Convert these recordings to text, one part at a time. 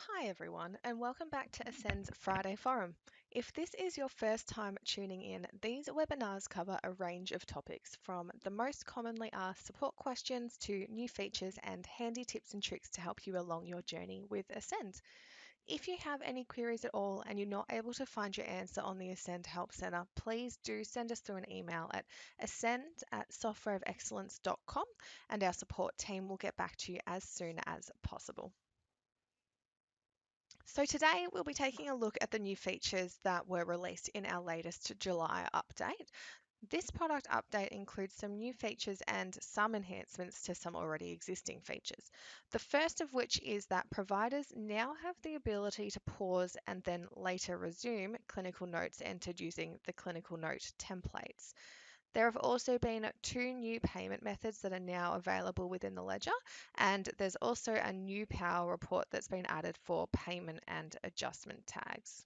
Hi everyone, and welcome back to Ascend's Friday Forum. If this is your first time tuning in, these webinars cover a range of topics from the most commonly asked support questions to new features and handy tips and tricks to help you along your journey with Ascend. If you have any queries at all and you're not able to find your answer on the Ascend Help Centre, please do send us through an email at ascend@softwareofexcellence.com and our support team will get back to you as soon as possible. So today we'll be taking a look at the new features that were released in our latest July update. This product update includes some new features and some enhancements to some already existing features. The first of which is that providers now have the ability to pause and then later resume clinical notes entered using the clinical note templates. There have also been two new payment methods that are now available within the ledger, and there's also a new Power report that's been added for payment and adjustment tags.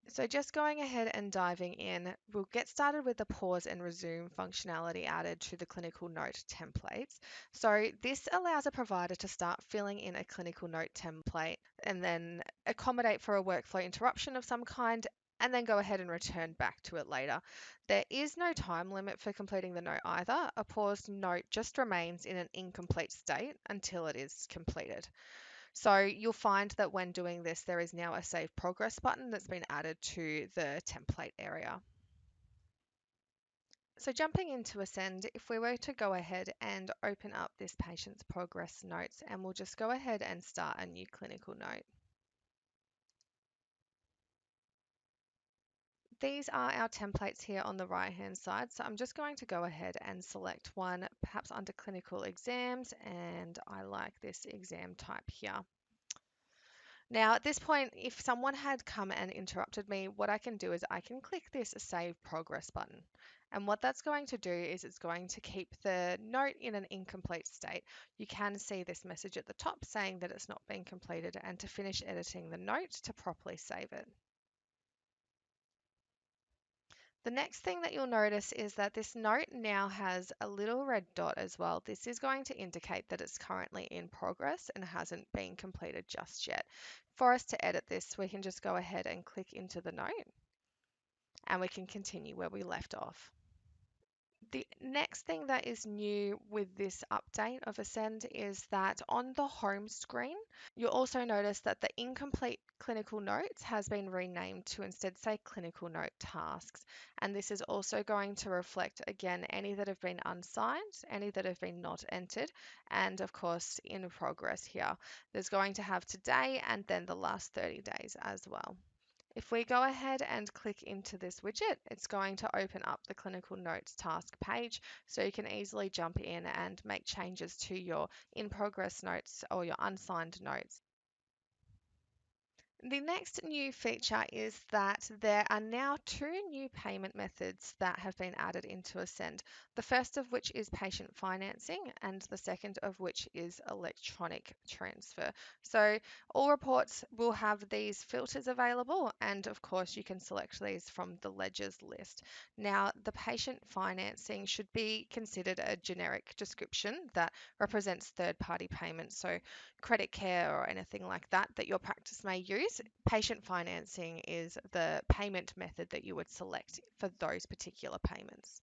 So just going ahead and diving in, we'll get started with the pause and resume functionality added to the clinical note templates. So this allows a provider to start filling in a clinical note template and then accommodate for a workflow interruption of some kind and then go ahead and return back to it later. There is no time limit for completing the note either. A paused note just remains in an incomplete state until it is completed. So you'll find that when doing this, there is now a Save Progress button that's been added to the template area. So jumping into Ascend, if we were to go ahead and open up this patient's progress notes, and we'll just go ahead and start a new clinical note. These are our templates here on the right hand side. So I'm just going to go ahead and select one, perhaps under clinical exams, and I like this exam type here. Now, at this point, if someone had come and interrupted me, what I can do is I can click this Save Progress button. And what that's going to do is it's going to keep the note in an incomplete state. You can see this message at the top saying that it's not been completed and to finish editing the note to properly save it. The next thing that you'll notice is that this note now has a little red dot as well. This is going to indicate that it's currently in progress and hasn't been completed just yet. For us to edit this, we can just go ahead and click into the note and we can continue where we left off. The next thing that is new with this update of Ascend is that on the home screen, you'll also notice that the incomplete clinical notes has been renamed to instead say clinical note tasks. And this is also going to reflect again any that have been unsigned, any that have been not entered, and of course in progress here. There's going to have today and then the last 30 days as well. If we go ahead and click into this widget, it's going to open up the clinical notes task page so you can easily jump in and make changes to your in progress notes or your unsigned notes. The next new feature is that there are now two new payment methods that have been added into Ascend. The first of which is patient financing and the second of which is electronic transfer. So all reports will have these filters available and of course you can select these from the ledgers list. Now the patient financing should be considered a generic description that represents third-party payments. So credit care or anything like that that your practice may use, patient financing is the payment method that you would select for those particular payments.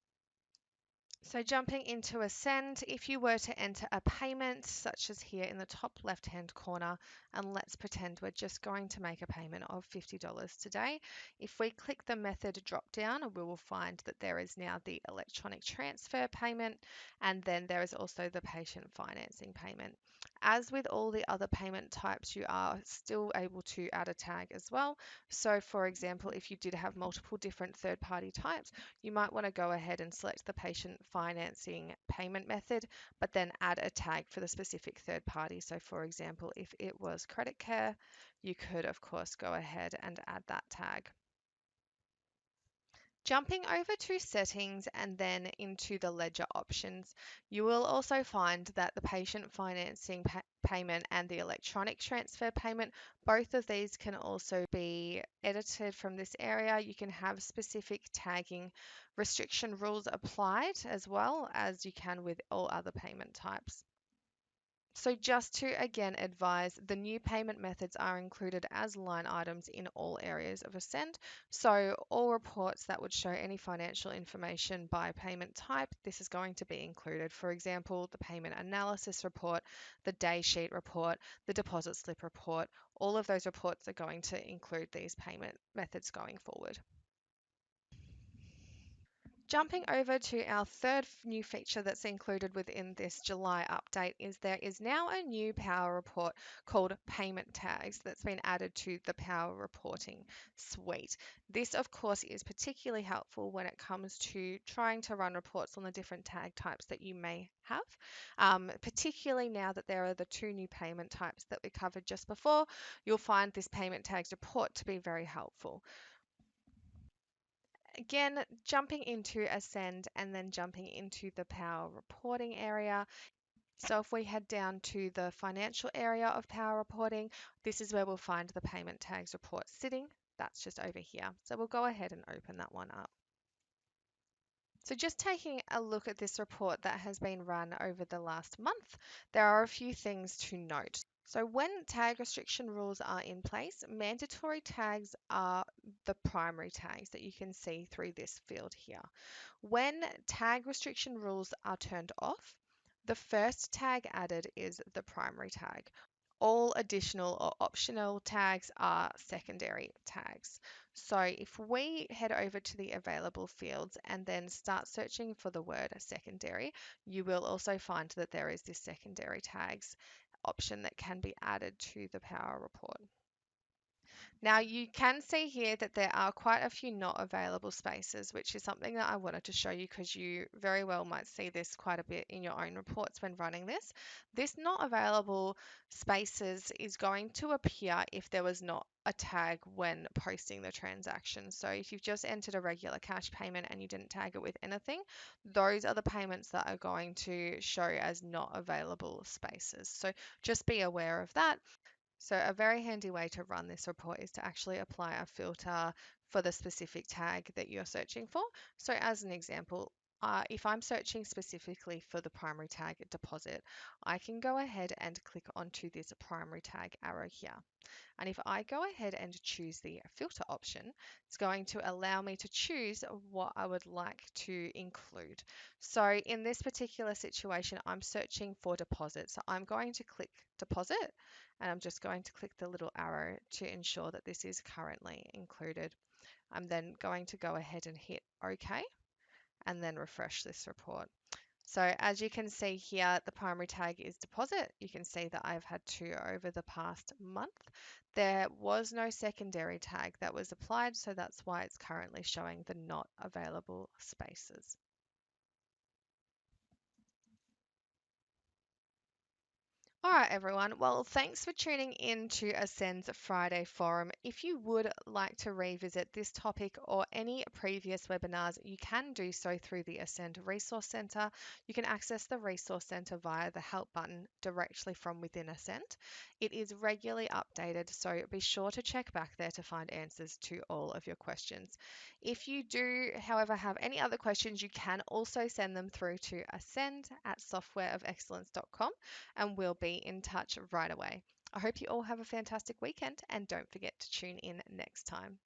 So jumping into Ascend, if you were to enter a payment, such as here in the top left-hand corner, and let's pretend we're just going to make a payment of $50 today. If we click the method drop down, we will find that there is now the electronic transfer payment, and then there is also the patient financing payment. As with all the other payment types, you are still able to add a tag as well. So for example, if you did have multiple different third-party types, you might want to go ahead and select the patient financing payment method, but then add a tag for the specific third party. So for example, if it was credit care, you could of course go ahead and add that tag. Jumping over to settings and then into the ledger options, you will also find that the patient financing payment and the electronic transfer payment, both of these can also be edited from this area. You can have specific tagging restriction rules applied as well as you can with all other payment types. So just to again advise, the new payment methods are included as line items in all areas of Ascend. So all reports that would show any financial information by payment type, this is going to be included. For example, the payment analysis report, the day sheet report, the deposit slip report, all of those reports are going to include these payment methods going forward. Jumping over to our third new feature that's included within this July update is there is now a new Power Report called Payment Tags that's been added to the Power Reporting suite. This, of course, is particularly helpful when it comes to trying to run reports on the different tag types that you may have, particularly now that there are the two new payment types that we covered just before. You'll find this Payment Tags report to be very helpful. Again, jumping into Ascend and then jumping into the Power Reporting area. So if we head down to the financial area of Power Reporting, this is where we'll find the Payment Tags report sitting. That's just over here. So we'll go ahead and open that one up. So just taking a look at this report that has been run over the last month, there are a few things to note. So when tag restriction rules are in place, mandatory tags are the primary tags that you can see through this field here. When tag restriction rules are turned off, the first tag added is the primary tag. All additional or optional tags are secondary tags. So if we head over to the available fields and then start searching for the word secondary, you will also find that there is this secondary tags option that can be added to the Power Report. Now you can see here that there are quite a few not available spaces, which is something that I wanted to show you because you very well might see this quite a bit in your own reports when running this. This not available spaces is going to appear if there was not a tag when posting the transaction. So if you've just entered a regular cash payment and you didn't tag it with anything, those are the payments that are going to show as not available spaces. So just be aware of that. So a very handy way to run this report is to actually apply a filter for the specific tag that you're searching for. So as an example, if I'm searching specifically for the primary tag deposit, I can go ahead and click onto this primary tag arrow here. And if I go ahead and choose the filter option, it's going to allow me to choose what I would like to include. So in this particular situation, I'm searching for deposit. So I'm going to click deposit and I'm just going to click the little arrow to ensure that this is currently included. I'm then going to go ahead and hit OK and then refresh this report. So as you can see here, the primary tag is deposit. You can see that I've had two over the past month. There was no secondary tag that was applied, so that's why it's currently showing the not available spaces. All right, everyone. Well, thanks for tuning in to Ascend's Friday Forum. If you would like to revisit this topic or any previous webinars, you can do so through the Ascend Resource Centre. You can access the Resource Centre via the Help button directly from within Ascend. It is regularly updated, so be sure to check back there to find answers to all of your questions. If you do, however, have any other questions, you can also send them through to ascend@softwareofexcellence.com and we'll be in touch right away. I hope you all have a fantastic weekend and don't forget to tune in next time.